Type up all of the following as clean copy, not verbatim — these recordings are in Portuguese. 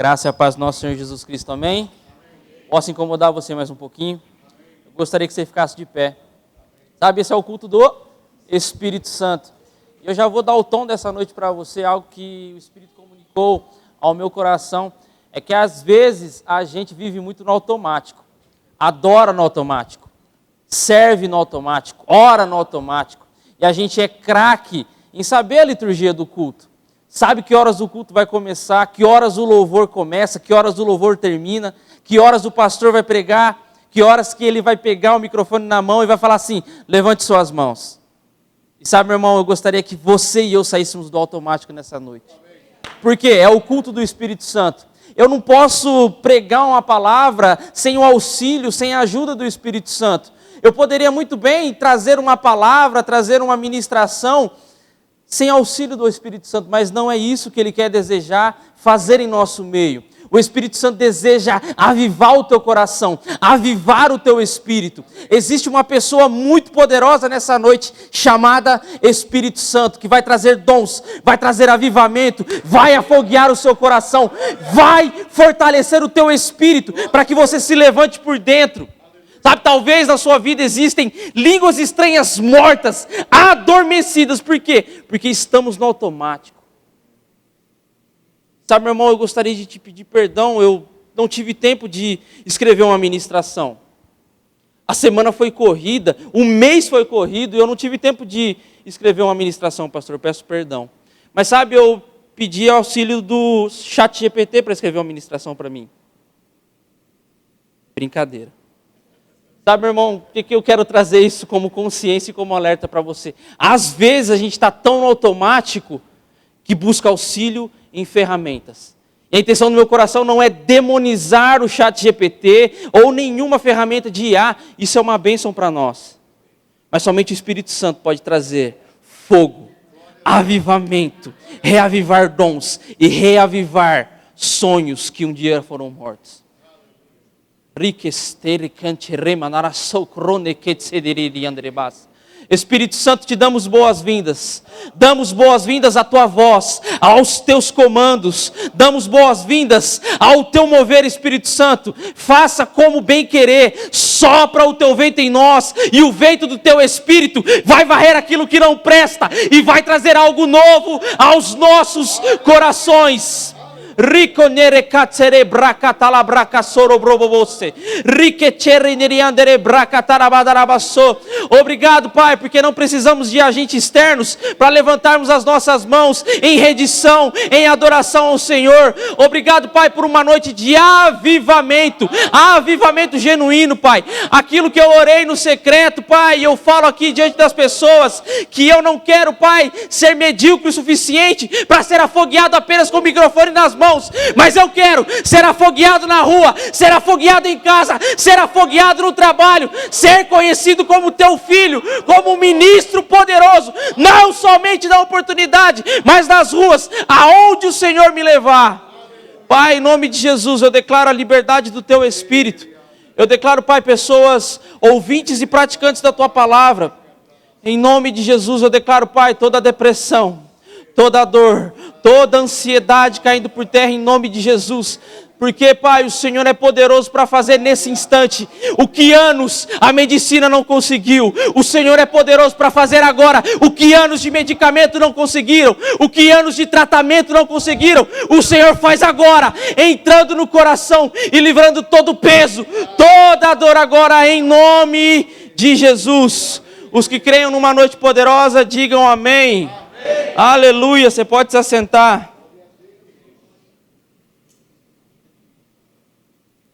Graça e a paz do nosso Senhor Jesus Cristo, amém? Posso incomodar você mais um pouquinho? Eu gostaria que você ficasse de pé. Sabe, esse é o culto do Espírito Santo. Eu já vou dar o tom dessa noite para você, algo que o Espírito comunicou ao meu coração, é que às vezes a gente vive muito no automático, adora no automático, serve no automático, ora no automático, e a gente é craque em saber a liturgia do culto. Sabe que horas o culto vai começar, que horas o louvor começa, que horas o louvor termina, que horas o pastor vai pregar, que horas que ele vai pegar o microfone na mão e vai falar assim, levante suas mãos. E sabe, meu irmão, eu gostaria que você e eu saíssemos do automático nessa noite. Porque é o culto do Espírito Santo. Eu não posso pregar uma palavra sem o auxílio, sem a ajuda do Espírito Santo. Eu poderia muito bem trazer uma palavra, trazer uma ministração sem auxílio do Espírito Santo, mas não é isso que Ele quer desejar fazer em nosso meio. O Espírito Santo deseja avivar o teu coração, avivar o teu espírito. Existe uma pessoa muito poderosa nessa noite, chamada Espírito Santo, que vai trazer dons, vai trazer avivamento, vai afoguear o seu coração, vai fortalecer o teu espírito, para que você se levante por dentro. Sabe, talvez na sua vida existem línguas estranhas mortas, adormecidas. Por quê? Porque estamos no automático. Sabe, meu irmão, eu gostaria de te pedir perdão, eu não tive tempo de escrever uma ministração. A semana foi corrida, o mês foi corrido e eu não tive tempo de escrever uma ministração, pastor, eu peço perdão. Mas sabe, eu pedi auxílio do ChatGPT para escrever uma ministração para mim. Brincadeira. Sabe, meu irmão, por que eu quero trazer isso como consciência e como alerta para você? Às vezes a gente está tão no automático que busca auxílio em ferramentas. E a intenção do meu coração não é demonizar o ChatGPT ou nenhuma ferramenta de IA. Isso é uma bênção para nós. Mas somente o Espírito Santo pode trazer fogo, avivamento, reavivar dons e reavivar sonhos que um dia foram mortos. Espírito Santo, te damos boas-vindas. Damos boas-vindas à tua voz, aos teus comandos. Damos boas-vindas ao teu mover, Espírito Santo. Faça como bem querer. Sopra o teu vento em nós e o vento do teu Espírito vai varrer aquilo que não presta e vai trazer algo novo aos nossos corações. Obrigado, Pai, porque não precisamos de agentes externos para levantarmos as nossas mãos em rendição, em adoração ao Senhor. Obrigado, Pai, por uma noite de avivamento, avivamento genuíno, Pai. Aquilo que eu orei no secreto, Pai, eu falo aqui diante das pessoas que eu não quero, Pai, ser medíocre o suficiente para ser afogueado apenas com o microfone nas mãos. Mas eu quero ser afogueado na rua, ser afogueado em casa, ser afogueado no trabalho, ser conhecido como teu filho, como um ministro poderoso, não somente na oportunidade, mas nas ruas, aonde o Senhor me levar. Pai, em nome de Jesus, eu declaro a liberdade do teu Espírito. Eu declaro, Pai, pessoas ouvintes e praticantes da tua palavra. Em nome de Jesus, eu declaro, Pai, toda a depressão, toda a dor, toda a ansiedade caindo por terra em nome de Jesus. Porque, Pai, o Senhor é poderoso para fazer nesse instante o que anos a medicina não conseguiu. O Senhor é poderoso para fazer agora o que anos de medicamento não conseguiram, o que anos de tratamento não conseguiram. O Senhor faz agora, entrando no coração e livrando todo o peso, toda a dor agora em nome de Jesus. Os que creiam numa noite poderosa, digam amém. Aleluia, você pode se assentar.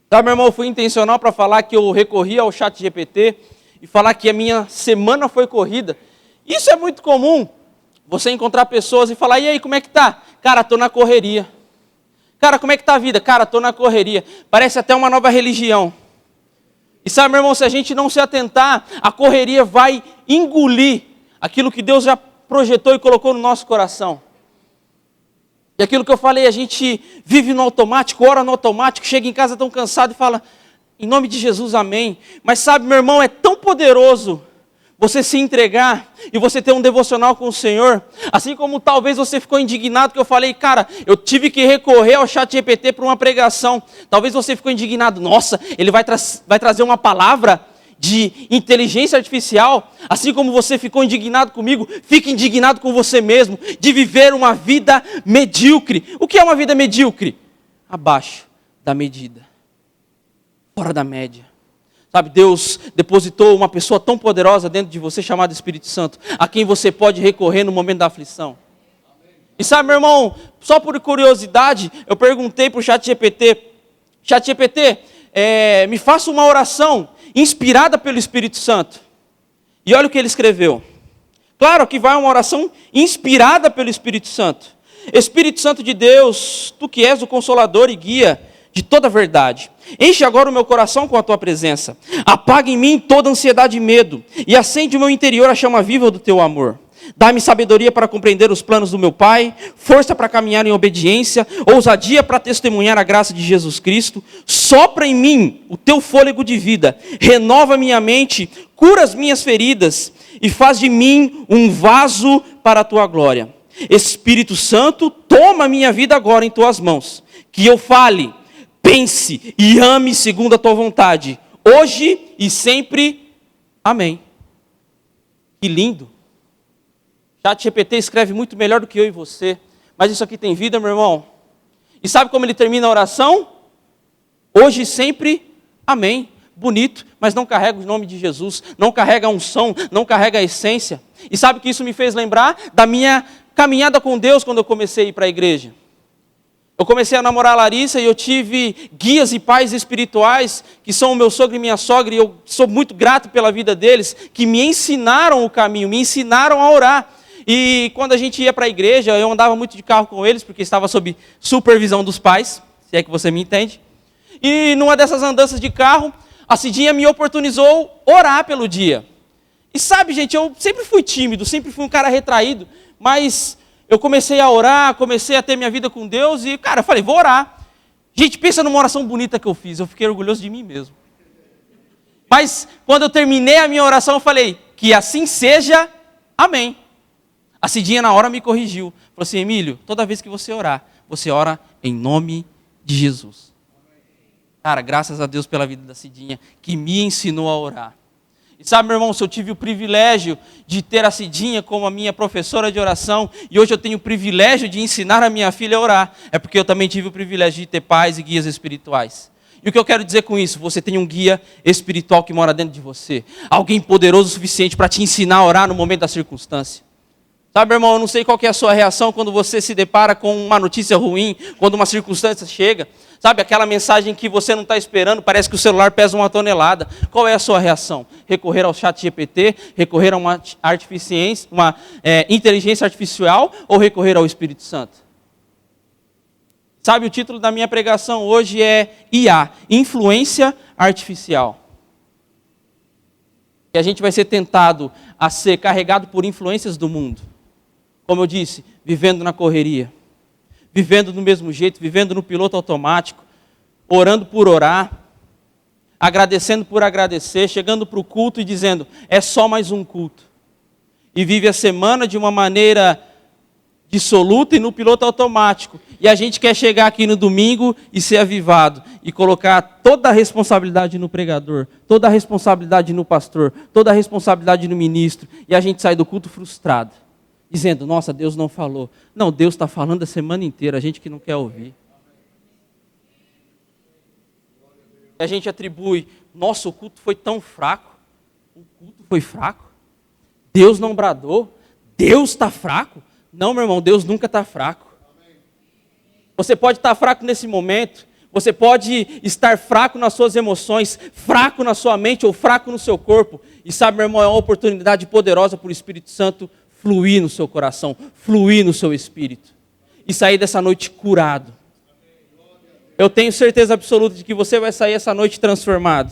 Tá, meu irmão, eu fui intencional para falar que eu recorri ao ChatGPT e falar que a minha semana foi corrida. Isso é muito comum, você encontrar pessoas e falar, e aí, como é que tá? Cara, tô na correria. Cara, como é que tá a vida? Cara, tô na correria. Parece até uma nova religião. E sabe, meu irmão, se a gente não se atentar, a correria vai engolir aquilo que Deus já projetou e colocou no nosso coração. E aquilo que eu falei, a gente vive no automático, ora no automático, chega em casa tão cansado e fala, em nome de Jesus, amém. Mas sabe, meu irmão, é tão poderoso você se entregar e você ter um devocional com o Senhor, assim como talvez você ficou indignado que eu falei, cara, eu tive que recorrer ao ChatGPT para uma pregação. Talvez você ficou indignado, nossa, ele vai trazer uma palavra de inteligência artificial. Assim como você ficou indignado comigo, fique indignado com você mesmo, de viver uma vida medíocre. O que é uma vida medíocre? Abaixo da medida, fora da média. Sabe, Deus depositou uma pessoa tão poderosa dentro de você, chamada Espírito Santo, a quem você pode recorrer no momento da aflição. E sabe, meu irmão, só por curiosidade, eu perguntei para o ChatGPT, me faça uma oração inspirada pelo Espírito Santo. E olha o que ele escreveu. Claro que vai uma oração inspirada pelo Espírito Santo. Espírito Santo de Deus, tu que és o consolador e guia de toda a verdade, enche agora o meu coração com a tua presença. Apaga em mim toda ansiedade e medo, e acende o meu interior a chama viva do teu amor. Dá-me sabedoria para compreender os planos do meu Pai, força para caminhar em obediência, ousadia para testemunhar a graça de Jesus Cristo. Sopra em mim o teu fôlego de vida, renova minha mente, cura as minhas feridas e faz de mim um vaso para a tua glória. Espírito Santo, toma a minha vida agora em tuas mãos, que eu fale, pense e ame segundo a tua vontade, hoje e sempre. Amém. Que lindo. ChatGPT escreve muito melhor do que eu e você, mas isso aqui tem vida, meu irmão. E sabe como ele termina a oração? Hoje e sempre, amém. Bonito, mas não carrega o nome de Jesus, não carrega a unção, não carrega a essência. E sabe o que isso me fez lembrar? Da minha caminhada com Deus quando eu comecei a ir para a igreja. Eu comecei a namorar a Larissa e eu tive guias e pais espirituais, que são o meu sogro e minha sogra, e eu sou muito grato pela vida deles, que me ensinaram o caminho, me ensinaram a orar. E quando a gente ia para a igreja, eu andava muito de carro com eles, porque estava sob supervisão dos pais, se é que você me entende. E numa dessas andanças de carro, a Cidinha me oportunizou orar pelo dia. E sabe, gente, eu sempre fui tímido, sempre fui um cara retraído, mas eu comecei a orar, comecei a ter minha vida com Deus e, cara, eu falei, vou orar. Gente, pensa numa oração bonita que eu fiz, eu fiquei orgulhoso de mim mesmo. Mas quando eu terminei a minha oração, eu falei, que assim seja, amém. A Cidinha na hora me corrigiu, falou assim, Emílio, toda vez que você orar, você ora em nome de Jesus. Cara, graças a Deus pela vida da Cidinha, que me ensinou a orar. E sabe, meu irmão, se eu tive o privilégio de ter a Cidinha como a minha professora de oração, e hoje eu tenho o privilégio de ensinar a minha filha a orar, é porque eu também tive o privilégio de ter pais e guias espirituais. E o que eu quero dizer com isso? Você tem um guia espiritual que mora dentro de você. Alguém poderoso o suficiente para te ensinar a orar no momento da circunstância. Sabe, irmão, eu não sei qual que é a sua reação quando você se depara com uma notícia ruim, quando uma circunstância chega. Sabe, aquela mensagem que você não está esperando, parece que o celular pesa 1 tonelada. Qual é a sua reação? Recorrer ao ChatGPT, recorrer a uma inteligência artificial ou recorrer ao Espírito Santo? Sabe, o título da minha pregação hoje é IA, Influência Artificial. E a gente vai ser tentado a ser carregado por influências do mundo. Como eu disse, vivendo na correria, vivendo do mesmo jeito, vivendo no piloto automático, orando por orar, agradecendo por agradecer, chegando para o culto e dizendo, é só mais um culto. E vive a semana de uma maneira dissoluta e no piloto automático. E a gente quer chegar aqui no domingo e ser avivado, e colocar toda a responsabilidade no pregador, toda a responsabilidade no pastor, toda a responsabilidade no ministro, e a gente sai do culto frustrado. Dizendo, nossa, Deus não falou. Não, Deus está falando a semana inteira, a gente que não quer ouvir. E a gente atribui, nossa, o culto foi tão fraco. O culto foi fraco? Deus não bradou? Deus está fraco? Não, meu irmão, Deus nunca está fraco. Você pode estar fraco nesse momento, você pode estar fraco nas suas emoções, fraco na sua mente ou fraco no seu corpo. E sabe, meu irmão, é uma oportunidade poderosa para o Espírito Santo fluir no seu coração, fluir no seu espírito e sair dessa noite curado. Eu tenho certeza absoluta de que você vai sair essa noite transformado.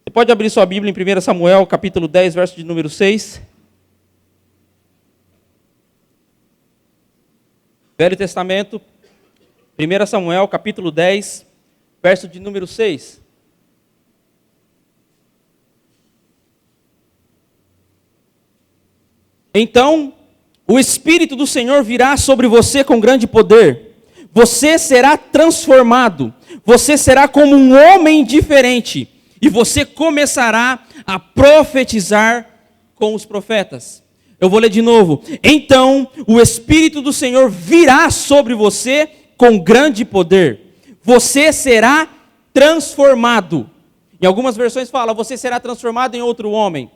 Você pode abrir sua Bíblia em 1 Samuel, capítulo 10, verso de número 6. Velho Testamento, 1 Samuel, capítulo 10, verso de número 6. Então, o Espírito do Senhor virá sobre você com grande poder. Você será transformado. Você será como um homem diferente. E você começará a profetizar com os profetas. Eu vou ler de novo. Então, o Espírito do Senhor virá sobre você com grande poder. Você será transformado. Em algumas versões fala, você será transformado em outro homem.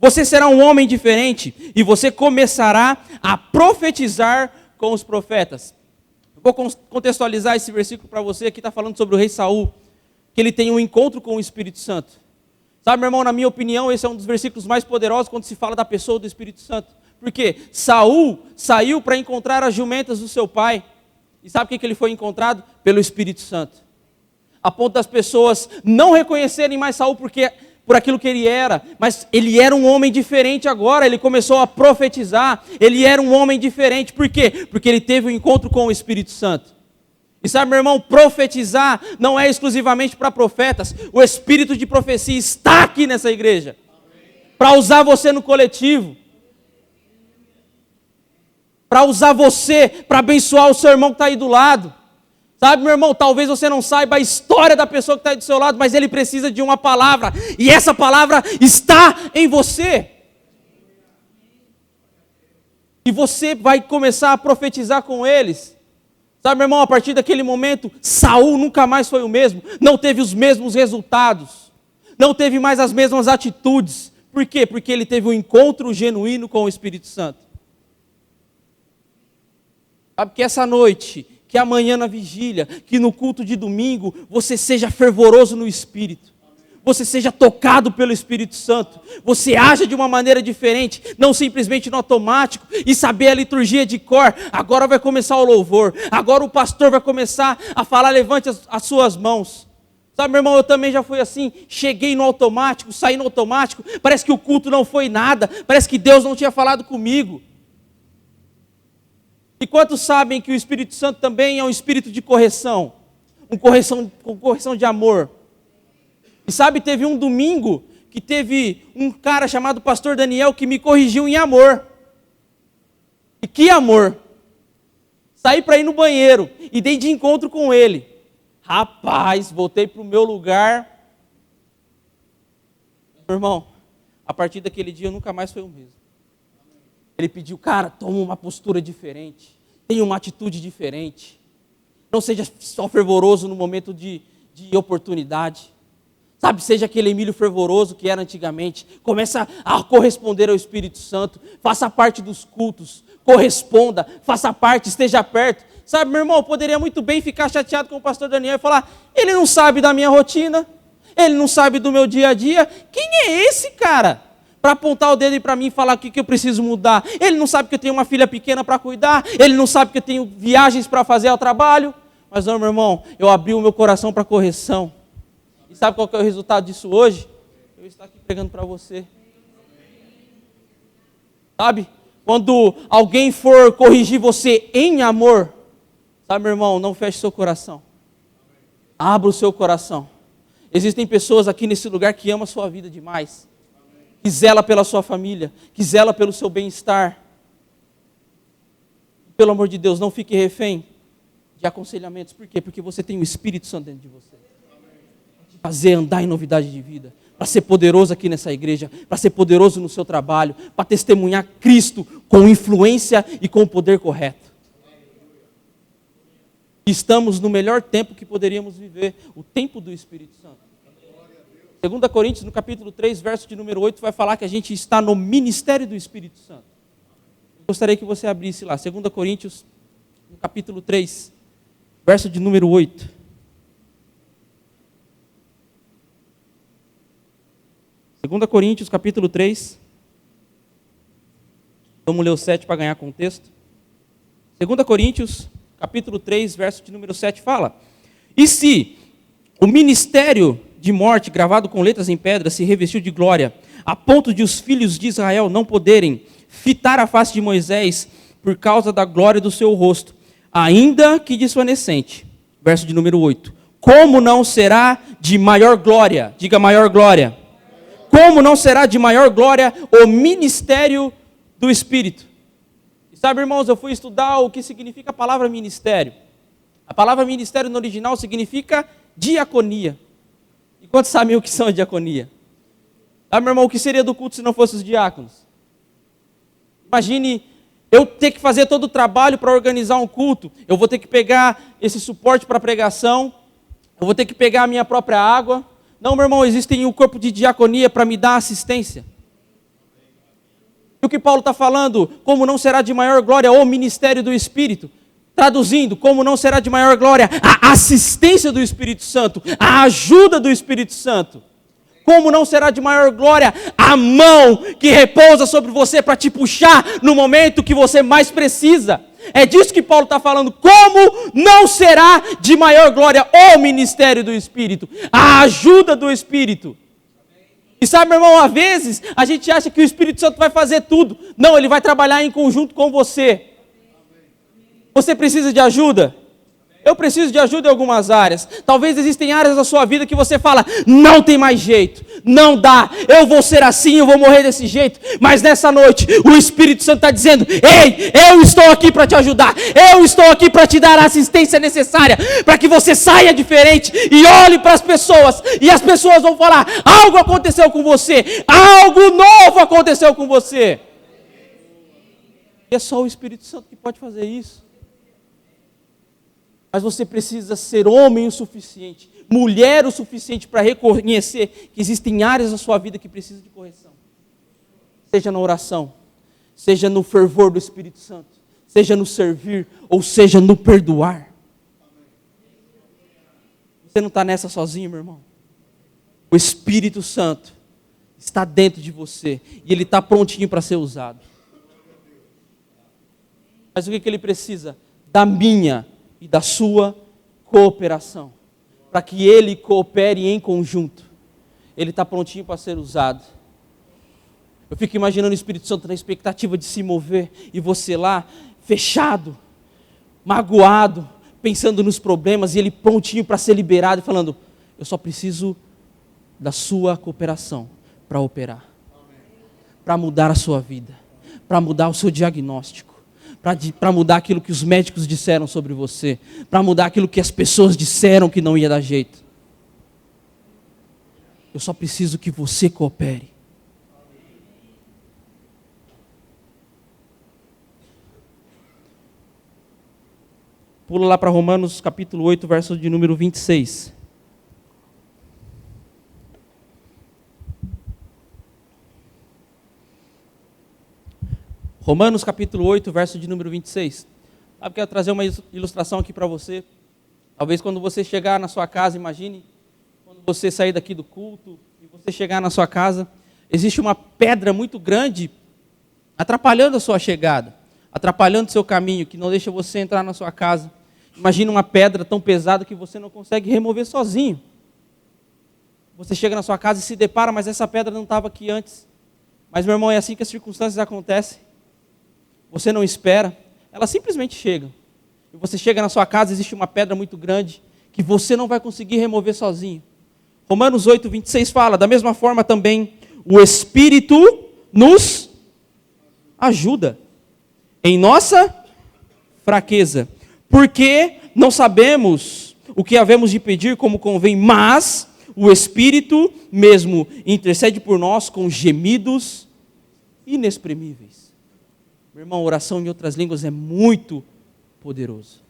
Você será um homem diferente e você começará a profetizar com os profetas. Eu vou contextualizar esse versículo para você. Aqui está falando sobre o rei Saul, que ele tem um encontro com o Espírito Santo. Sabe, meu irmão, na minha opinião, esse é um dos versículos mais poderosos quando se fala da pessoa do Espírito Santo. Porque Saul saiu para encontrar as jumentas do seu pai. E sabe o que ele foi encontrado? Pelo Espírito Santo. A ponto das pessoas não reconhecerem mais Saul por aquilo que ele era, mas ele era um homem diferente agora, ele começou a profetizar, ele era um homem diferente, por quê? Porque ele teve um encontro com o Espírito Santo. E sabe, meu irmão, profetizar não é exclusivamente para profetas, o espírito de profecia está aqui nessa igreja, para usar você no coletivo, para usar você, para abençoar o seu irmão que está aí do lado. Sabe, meu irmão, talvez você não saiba a história da pessoa que está aí do seu lado, mas ele precisa de uma palavra, e essa palavra está em você. E você vai começar a profetizar com eles. Sabe, meu irmão, a partir daquele momento, Saul nunca mais foi o mesmo, não teve os mesmos resultados, não teve mais as mesmas atitudes. Por quê? Porque ele teve um encontro genuíno com o Espírito Santo. Sabe, que essa noite, que amanhã na vigília, que no culto de domingo, você seja fervoroso no Espírito. Você seja tocado pelo Espírito Santo. Você haja de uma maneira diferente, não simplesmente no automático e saber a liturgia de cor. Agora vai começar o louvor. Agora o pastor vai começar a falar, levante as suas mãos. Sabe, meu irmão, eu também já fui assim. Cheguei no automático, saí no automático. Parece que o culto não foi nada. Parece que Deus não tinha falado comigo. E quantos sabem que o Espírito Santo também é um espírito de correção? Correção de amor. E sabe, teve um domingo que teve um cara chamado pastor Daniel que me corrigiu em amor. E que amor! Saí para ir no banheiro e dei de encontro com ele. Rapaz, voltei para o meu lugar. Meu irmão, a partir daquele dia eu nunca mais fui o mesmo. Ele pediu, cara, toma uma postura diferente, tenha uma atitude diferente. Não seja só fervoroso no momento de oportunidade. Sabe, seja aquele Emílio fervoroso que era antigamente. Começa a corresponder ao Espírito Santo. Faça parte dos cultos. Corresponda, faça parte, esteja perto. Sabe, meu irmão, eu poderia muito bem ficar chateado com o pastor Daniel e falar, ele não sabe da minha rotina, ele não sabe do meu dia a dia. Quem é esse cara? Para apontar o dedo para mim e falar o que eu preciso mudar. Ele não sabe que eu tenho uma filha pequena para cuidar. Ele não sabe que eu tenho viagens para fazer ao trabalho. Mas não, meu irmão, eu abri o meu coração para correção. E sabe qual que é o resultado disso hoje? Eu estou aqui pregando para você. Sabe? Quando alguém for corrigir você em amor, sabe, meu irmão, não feche seu coração. Abra o seu coração. Existem pessoas aqui nesse lugar que amam a sua vida demais. Que zela pela sua família, que zela pelo seu bem-estar. Pelo amor de Deus, não fique refém de aconselhamentos. Por quê? Porque você tem o Espírito Santo dentro de você. Para te fazer andar em novidade de vida, para ser poderoso aqui nessa igreja, para ser poderoso no seu trabalho, para testemunhar Cristo com influência e com o poder correto. Estamos no melhor tempo que poderíamos viver, o tempo do Espírito Santo. 2 Coríntios, no capítulo 3, verso de número 8, vai falar que a gente está no ministério do Espírito Santo. Eu gostaria que você abrisse lá, 2 Coríntios, no capítulo 3, verso de número 8. Segunda Coríntios, capítulo 3. Vamos ler o 7 para ganhar contexto. 2 Coríntios, capítulo 3, verso de número 7 fala: E se o ministério de morte, gravado com letras em pedra, se revestiu de glória, a ponto de os filhos de Israel não poderem fitar a face de Moisés por causa da glória do seu rosto, ainda que desvanecente. Verso de número 8. Como não será de maior glória? Diga maior glória. Como não será de maior glória o ministério do Espírito. E sabe, irmãos, eu fui estudar o que significa a palavra ministério. A palavra ministério no original significa diaconia. E quantos sabem o que são a diaconia? Sabe, meu irmão, o que seria do culto se não fossem os diáconos? Imagine eu ter que fazer todo o trabalho para organizar um culto. Eu vou ter que pegar esse suporte para pregação. Eu vou ter que pegar a minha própria água. Não, meu irmão, existe um corpo de diaconia para me dar assistência. E o que Paulo está falando? Como não será de maior glória o ministério do Espírito? Traduzindo, como não será de maior glória a assistência do Espírito Santo, a ajuda do Espírito Santo? Como não será de maior glória a mão que repousa sobre você para te puxar no momento que você mais precisa? É disso que Paulo está falando. Como não será de maior glória o ministério do Espírito, a ajuda do Espírito? E sabe, meu irmão, às vezes a gente acha que o Espírito Santo vai fazer tudo. Não, ele vai trabalhar em conjunto com você. Você precisa de ajuda? Eu preciso de ajuda em algumas áreas. Talvez existem áreas da sua vida que você fala, não tem mais jeito, não dá, eu vou ser assim, eu vou morrer desse jeito. Mas nessa noite, o Espírito Santo está dizendo, ei, eu estou aqui para te ajudar, eu estou aqui para te dar a assistência necessária, para que você saia diferente e olhe para as pessoas, e as pessoas vão falar, algo aconteceu com você, algo novo aconteceu com você. E é só o Espírito Santo que pode fazer isso. Mas você precisa ser homem o suficiente, mulher o suficiente para reconhecer que existem áreas da sua vida que precisam de correção. Seja na oração, seja no fervor do Espírito Santo, seja no servir, ou seja no perdoar. Você não está nessa sozinho, meu irmão. O Espírito Santo está dentro de você e ele está prontinho para ser usado. Mas o que ele precisa? Da minha e da sua cooperação, para que ele coopere em conjunto. Ele está prontinho para ser usado. Eu fico imaginando o Espírito Santo na expectativa de se mover, e você lá, fechado, magoado, pensando nos problemas, e ele prontinho para ser liberado, e falando, eu só preciso da sua cooperação para operar, para mudar a sua vida, para mudar o seu diagnóstico, para mudar aquilo que os médicos disseram sobre você, para mudar aquilo que as pessoas disseram que não ia dar jeito. Eu só preciso que você coopere. Pula lá para Romanos capítulo 8, verso de número 26. Romanos capítulo 8, verso de número 26. Sabe, quero trazer uma ilustração aqui para você. Talvez quando você chegar na sua casa, imagine, quando você sair daqui do culto, e você chegar na sua casa, existe uma pedra muito grande atrapalhando a sua chegada, atrapalhando o seu caminho, que não deixa você entrar na sua casa. Imagina uma pedra tão pesada que você não consegue remover sozinho. Você chega na sua casa e se depara, mas essa pedra não estava aqui antes. Mas, meu irmão, é assim que as circunstâncias acontecem. Você não espera, elas simplesmente chegam. E você chega na sua casa, existe uma pedra muito grande que você não vai conseguir remover sozinho. Romanos 8, 26 fala, da mesma forma também, o Espírito nos ajuda em nossa fraqueza. Porque não sabemos o que havemos de pedir como convém, mas o Espírito mesmo intercede por nós com gemidos inexprimíveis. Meu irmão, oração em outras línguas é muito poderoso.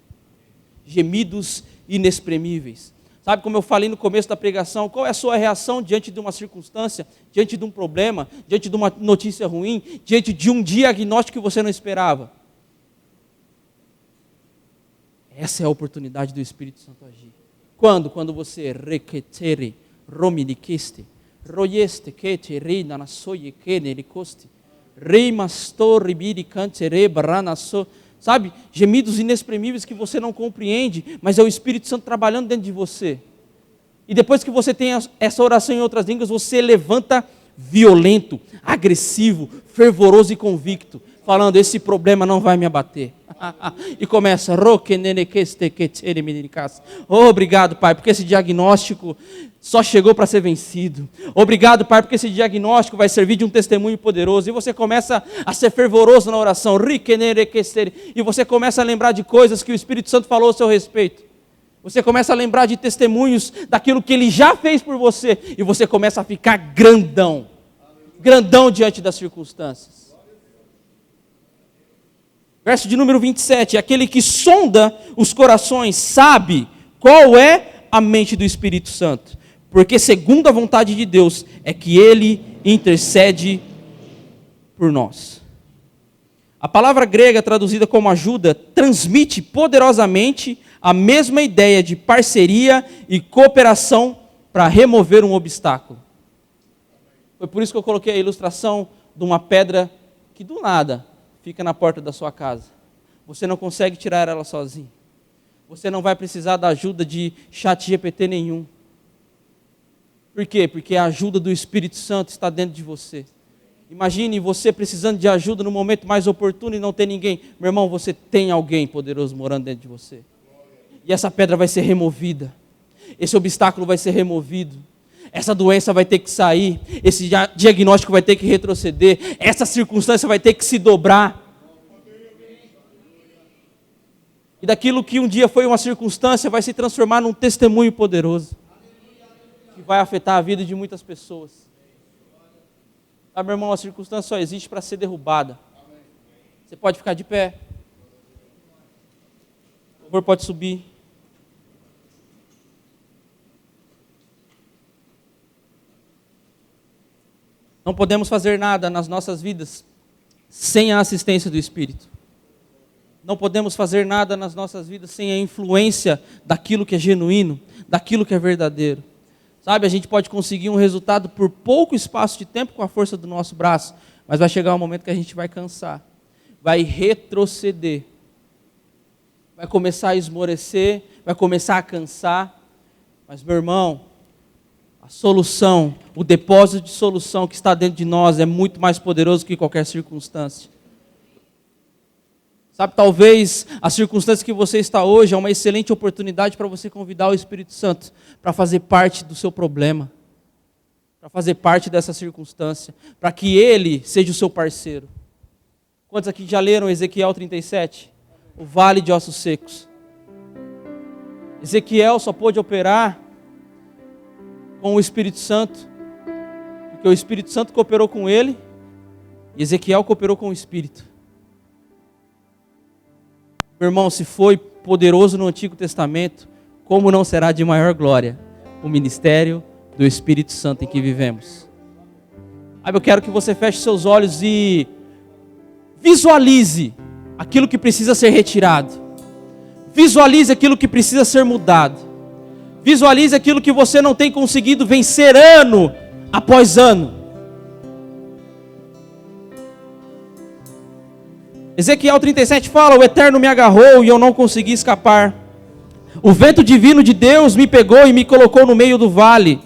Gemidos inexprimíveis. Sabe, como eu falei no começo da pregação, qual é a sua reação diante de uma circunstância, diante de um problema, diante de uma notícia ruim, diante de um diagnóstico que você não esperava? Essa é a oportunidade do Espírito Santo agir. Quando? Quando você requetere, rominikiste, royeste, kete, reina, nasoye, kene, ricoste, sabe, gemidos inexprimíveis que você não compreende, mas é o Espírito Santo trabalhando dentro de você. E depois que você tem essa oração em outras línguas, você levanta violento, agressivo, fervoroso e convicto, falando, esse problema não vai me abater. E começa, oh, obrigado, Pai, porque esse diagnóstico só chegou para ser vencido. Obrigado, Pai, porque esse diagnóstico vai servir de um testemunho poderoso. E você começa a ser fervoroso na oração. E você começa a lembrar de coisas que o Espírito Santo falou a seu respeito. Você começa a lembrar de testemunhos daquilo que Ele já fez por você. E você começa a ficar grandão. Grandão diante das circunstâncias. Verso de número 27. Aquele que sonda os corações sabe qual é a mente do Espírito Santo. Porque segundo a vontade de Deus é que Ele intercede por nós. A palavra grega traduzida como ajuda transmite poderosamente a mesma ideia de parceria e cooperação para remover um obstáculo. Foi por isso que eu coloquei a ilustração de uma pedra que do nada fica na porta da sua casa. Você não consegue tirar ela sozinho. Você não vai precisar da ajuda de ChatGPT nenhum. Por quê? Porque a ajuda do Espírito Santo está dentro de você. Imagine você precisando de ajuda no momento mais oportuno e não ter ninguém. Meu irmão, você tem alguém poderoso morando dentro de você. E essa pedra vai ser removida. Esse obstáculo vai ser removido. Essa doença vai ter que sair. Esse diagnóstico vai ter que retroceder. Essa circunstância vai ter que se dobrar. E daquilo que um dia foi uma circunstância vai se transformar num testemunho poderoso. Que vai afetar a vida de muitas pessoas. Sabe, meu irmão, a circunstância só existe para ser derrubada. Você pode ficar de pé. O louvor pode subir. Não podemos fazer nada nas nossas vidas sem a assistência do Espírito. Não podemos fazer nada nas nossas vidas sem a influência daquilo que é genuíno, daquilo que é verdadeiro. Sabe, a gente pode conseguir um resultado por pouco espaço de tempo com a força do nosso braço, mas vai chegar um momento que a gente vai cansar, vai retroceder, vai começar a esmorecer, vai começar a cansar. Mas, meu irmão, a solução, o depósito de solução que está dentro de nós é muito mais poderoso que qualquer circunstância. Sabe, talvez a circunstância que você está hoje é uma excelente oportunidade para você convidar o Espírito Santo para fazer parte do seu problema, para fazer parte dessa circunstância, para que Ele seja o seu parceiro. Quantos aqui já leram Ezequiel 37? O vale de ossos secos. Ezequiel só pôde operar com o Espírito Santo, porque o Espírito Santo cooperou com ele, e Ezequiel cooperou com o Espírito. Meu irmão, se foi poderoso no Antigo Testamento, como não será de maior glória o ministério do Espírito Santo em que vivemos? Eu quero que você feche seus olhos e visualize aquilo que precisa ser retirado. Visualize aquilo que precisa ser mudado. Visualize aquilo que você não tem conseguido vencer ano após ano. Ezequiel 37 fala: o Eterno me agarrou e eu não consegui escapar. O vento divino de Deus me pegou e me colocou no meio do vale,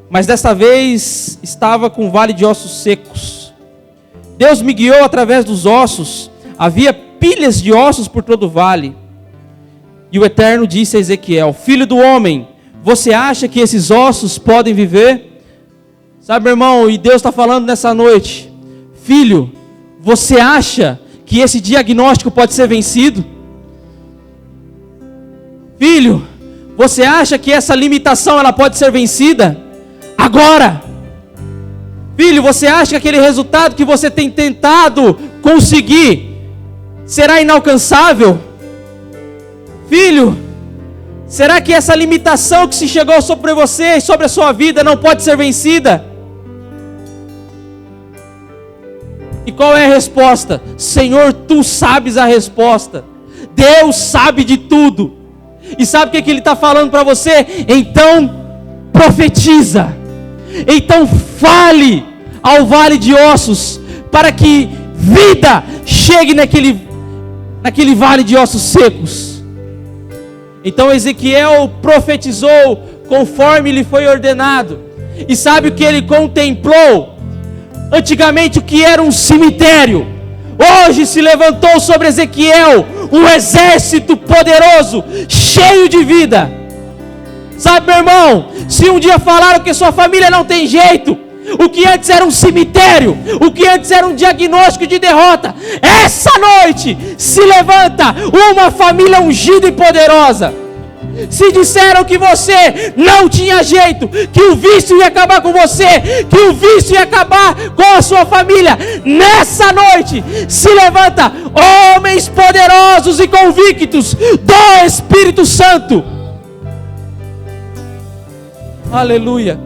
mas desta vez estava com um vale de ossos secos. Deus me guiou através dos ossos, havia pilhas de ossos por todo o vale. E o Eterno disse a Ezequiel: filho do homem, você acha que esses ossos podem viver? Sabe, meu irmão, e Deus está falando nessa noite: filho, você acha que esse diagnóstico pode ser vencido? Filho, você acha que essa limitação ela pode ser vencida? Agora! Filho, você acha que aquele resultado que você tem tentado conseguir será inalcançável? Filho, será que essa limitação que se chegou sobre você e sobre a sua vida não pode ser vencida? E qual é a resposta? Senhor, Tu sabes a resposta. Deus sabe de tudo. E sabe o que Ele está falando para você? Então profetiza. Então fale ao vale de ossos, para que vida chegue naquele vale de ossos secos. Então Ezequiel profetizou conforme lhe foi ordenado. E sabe o que ele contemplou? Antigamente o que era um cemitério, hoje se levantou sobre Ezequiel um exército poderoso, cheio de vida. Sabe, meu irmão, se um dia falaram que sua família não tem jeito, o que antes era um cemitério, o que antes era um diagnóstico de derrota, essa noite se levanta uma família ungida e poderosa. Se disseram que você não tinha jeito, que o vício ia acabar com você, que o vício ia acabar com a sua família, nessa noite se levanta homens poderosos e convictos do Espírito Santo. Aleluia.